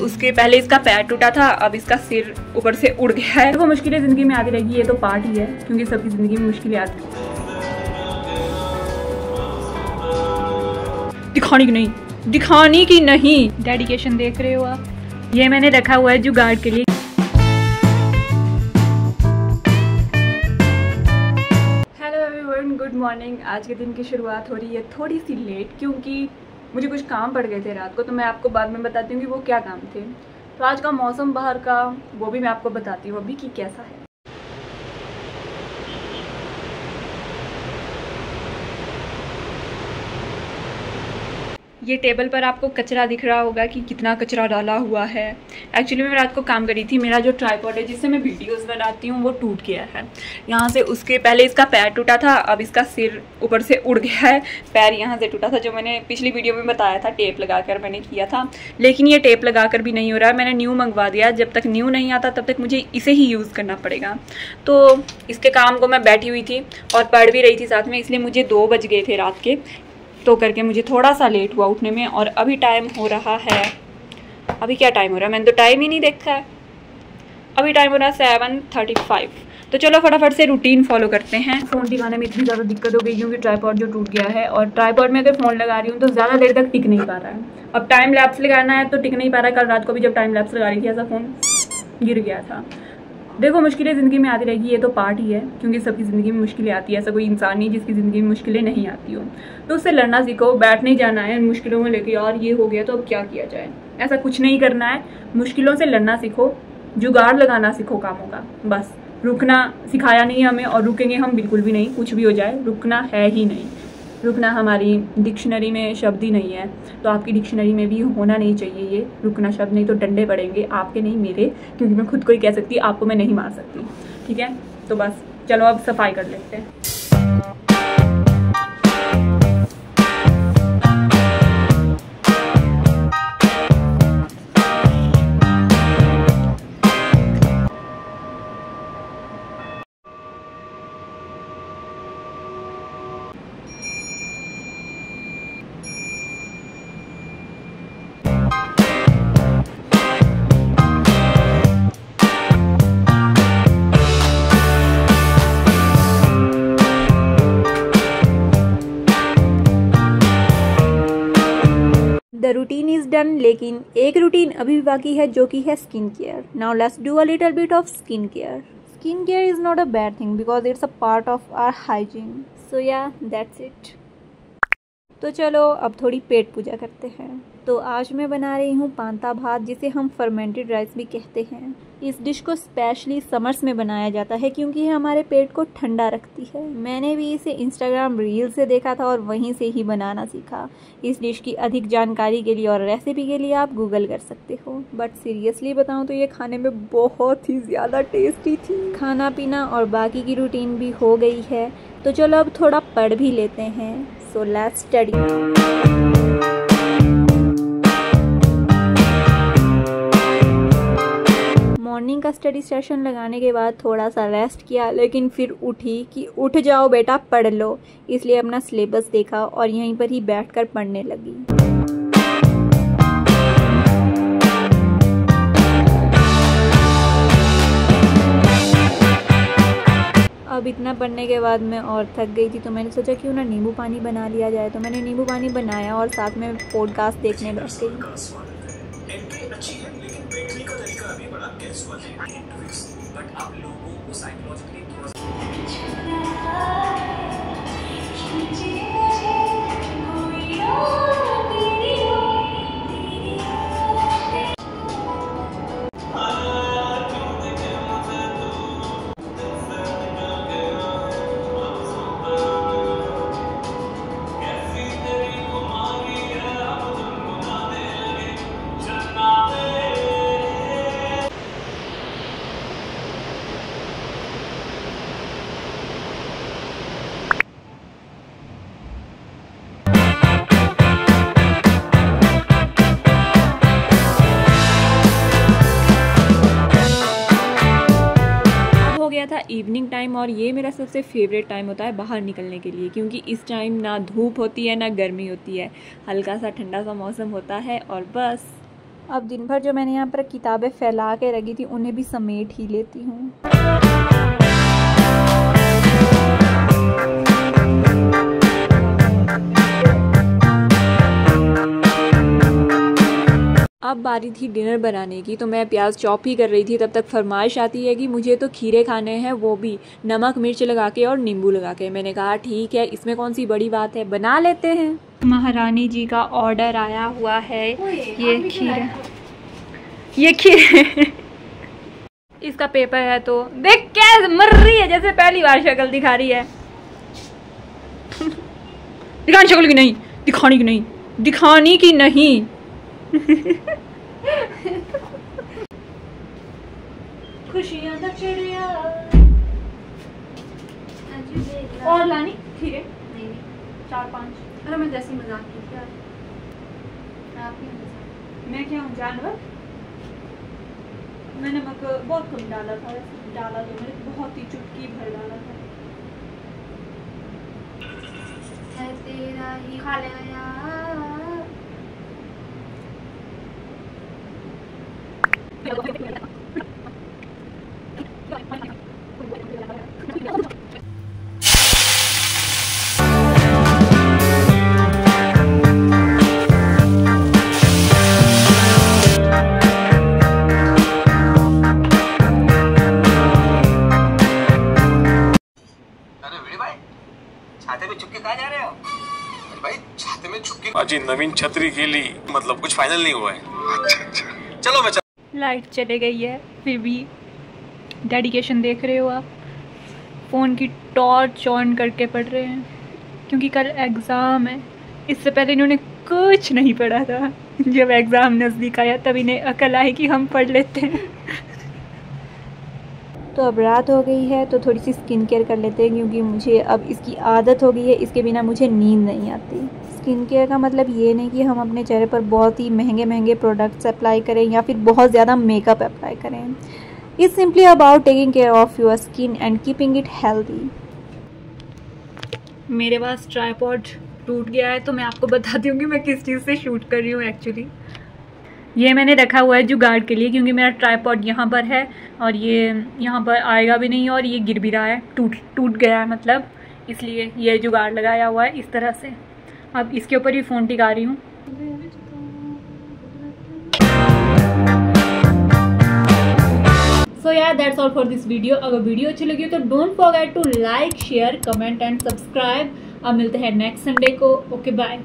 उसके पहले इसका पैर टूटा था, अब इसका सिर ऊपर से उड़ गया है। वो मुश्किलें ज़िंदगी में आती रहेगी, ये तो पार्ट ही है, क्योंकि सबकी ज़िंदगी में मुश्किलें आती हैं। दिखाने की नहीं डेडिकेशन देख रहे हो आप, ये मैंने रखा हुआ है जुगाड़ के लिए। Hello everyone, good morning. आज के दिन की शुरुआत हो रही है थोड़ी सी लेट, क्योंकि मुझे कुछ काम पड़ गए थे रात को, तो मैं आपको बाद में बताती हूँ कि वो क्या काम थे। तो आज का मौसम बाहर का वो भी मैं आपको बताती हूँ अभी कि कैसा है। ये टेबल पर आपको कचरा दिख रहा होगा कि कितना कचरा डाला हुआ है। एक्चुअली मैं रात को काम करी थी, मेरा जो ट्राइपॉड है जिससे मैं वीडियोस बनाती हूँ वो टूट गया है यहाँ से। उसके पहले इसका पैर टूटा था, अब इसका सिर ऊपर से उड़ गया है। पैर यहाँ से टूटा था, जो मैंने पिछली वीडियो में बताया था, टेप लगाकर मैंने किया था। लेकिन ये टेप लगाकर भी नहीं हो रहा है, मैंने न्यू मंगवा दिया। जब तक न्यू नहीं आता तब तक मुझे इसे ही यूज़ करना पड़ेगा। तो इसके काम को मैं बैठी हुई थी और पढ़ भी रही थी साथ में, इसलिए मुझे 2 बज गए थे रात के। तो करके मुझे थोड़ा सा लेट हुआ उठने में। और अभी टाइम हो रहा है, अभी क्या टाइम हो रहा है, मैंने तो टाइम ही नहीं देखा है। अभी टाइम हो रहा है 7:35। तो चलो फटाफट से रूटीन फॉलो करते हैं। फ़ोन टिकाने में इतनी ज़्यादा दिक्कत हो गई क्योंकि ट्राइपॉड जो टूट गया है, और ट्राइपॉड में अगर फ़ोन लगा रही हूँ तो ज़्यादा देर तक टिक नहीं पा रहा है। अब टाइम लैप्स लगाना है तो टिक नहीं पा रहा है। कल रात को भी जब टाइम लैप्स लगा रही थी ऐसा फ़ोन गिर गया था। देखो, मुश्किलें ज़िंदगी में आती रहेगी, ये तो पार्ट ही है, क्योंकि सबकी ज़िंदगी में मुश्किलें आती है। ऐसा कोई इंसान नहीं जिसकी ज़िंदगी में मुश्किलें नहीं आती हो। तो उससे लड़ना सीखो, बैठ नहीं जाना है मुश्किलों में लेके, यार ये हो गया तो अब क्या किया जाए, ऐसा कुछ नहीं करना है। मुश्किलों से लड़ना सीखो, जुगाड़ लगाना सीखो कामों का। बस रुकना सिखाया नहीं हमें, और रुकेंगे हम बिल्कुल भी नहीं। कुछ भी हो जाए रुकना है ही नहीं। रुकना हमारी डिक्शनरी में शब्द ही नहीं है, तो आपकी डिक्शनरी में भी होना नहीं चाहिए ये रुकना शब्द, नहीं तो डंडे पड़ेंगे आपके नहीं मेरे, क्योंकि मैं खुद को ही कह सकती, आपको मैं नहीं मार सकती। ठीक है, तो बस चलो अब सफाई कर लेते हैं। द रूटीन इज डन, लेकिन एक रूटीन अभी भी बाकी है जो कि है skin care. Now let's do a little bit of skin care. Skin care is not a bad thing because it's a part of our hygiene. So yeah that's it. तो चलो अब थोड़ी पेट पूजा करते हैं। तो आज मैं बना रही हूँ पांता भात, जिसे हम फर्मेंटेड राइस भी कहते हैं। इस डिश को स्पेशली समर्स में बनाया जाता है क्योंकि ये हमारे पेट को ठंडा रखती है। मैंने भी इसे इंस्टाग्राम रील से देखा था और वहीं से ही बनाना सीखा। इस डिश की अधिक जानकारी के लिए और रेसिपी के लिए आप गूगल कर सकते हो। बट सीरियसली बताऊँ तो ये खाने में बहुत ही ज़्यादा टेस्टी थी। खाना पीना और बाकी की रूटीन भी हो गई है, तो चलो अब थोड़ा पढ़ भी लेते हैं। So let's study. मॉर्निंग का स्टडी सेशन लगाने के बाद थोड़ा सा रेस्ट किया, लेकिन फिर उठी कि उठ जाओ बेटा पढ़ लो, इसलिए अपना सिलेबस देखा और यहीं पर ही बैठकर पढ़ने लगी। अब इतना पढ़ने के बाद मैं और थक गई थी, तो मैंने सोचा क्यों ना नींबू पानी बना लिया जाए। तो मैंने नींबू पानी बनाया और साथ में पॉडकास्ट देखने बैठ गई। था इवनिंग टाइम, और ये मेरा सबसे फेवरेट टाइम होता है बाहर निकलने के लिए, क्योंकि इस टाइम ना धूप होती है ना गर्मी होती है, हल्का सा ठंडा सा मौसम होता है और बस अब दिन भर जो मैंने यहाँ पर किताबें फैला के रखी थी उन्हें भी समेट ही लेती हूँ। अब बारी थी डिनर बनाने की, तो मैं प्याज चॉप ही कर रही थी। तब तक फरमाइश आती है कि मुझे तो खीरे खाने हैं, वो भी नमक मिर्च लगा के और नींबू लगा के। मैंने कहा ठीक है, इसमें कौन सी बड़ी बात है, बना लेते हैं। महारानी जी का ऑर्डर आया हुआ है। ये खीर, ये खीर इसका पेपर है। तो देख क्या मर रही है, जैसे पहली बार शक्ल दिखा रही है। दिखानी शक्ल की नहीं, दिखानी की नहीं, दिखानी की नहीं। खुशियां का चिड़िया और लानी खीरे 4-5। अरे मैं जैसी मजाक की थी यार, मैं क्या हूँ जानवर? मैंने नमक बहुत कम डाला था, डाला तो मैंने बहुत ही चुटकी भर डाला था। है तेरा ही खा लेना यार। छाते में चुपके कहाँ जा रहे हो? अरे भाई छाते में चुपके अजी नवीन छतरी के लिए मतलब कुछ फाइनल नहीं हुआ है। अच्छा चलो मैं लाइट चले गई है, फिर भी डेडिकेशन देख रहे हो आप। फ़ोन की टॉर्च ऑन करके पढ़ रहे हैं क्योंकि कल एग्ज़ाम है। इससे पहले इन्होंने कुछ नहीं पढ़ा था। जब एग्ज़ाम नज़दीक आया तब इन्हें अकल आई कि हम पढ़ लेते हैं। तो अब रात हो गई है तो थोड़ी सी स्किन केयर कर लेते हैं क्योंकि मुझे अब इसकी आदत हो गई है। इसके बिना मुझे नींद नहीं आती। स्किन केयर का मतलब ये नहीं कि हम अपने चेहरे पर बहुत ही महंगे महंगे प्रोडक्ट्स अप्लाई करें या फिर बहुत ज़्यादा मेकअप अप्लाई करें। It's simply about taking care of your skin and keeping it healthy. मेरे पास ट्राइपॉड टूट गया है तो मैं आपको बताती हूँ कि मैं किस चीज़ से शूट कर रही हूँ। एक्चुअली ये मैंने रखा हुआ है जुगाड़ के लिए क्योंकि मेरा ट्राइपॉड यहाँ पर है और ये यहाँ पर आएगा भी नहीं और ये गिर भी रहा है, टूट गया है मतलब, इसलिए ये जुगाड़ लगाया हुआ है इस तरह से। अब इसके ऊपर ही फ़ोन टिका रही हूँ। सो यार that's all for this video. अगर वीडियो अच्छी लगी तो don't forget to like share comment and subscribe. अब मिलते हैं नेक्स्ट संडे को। Okay bye.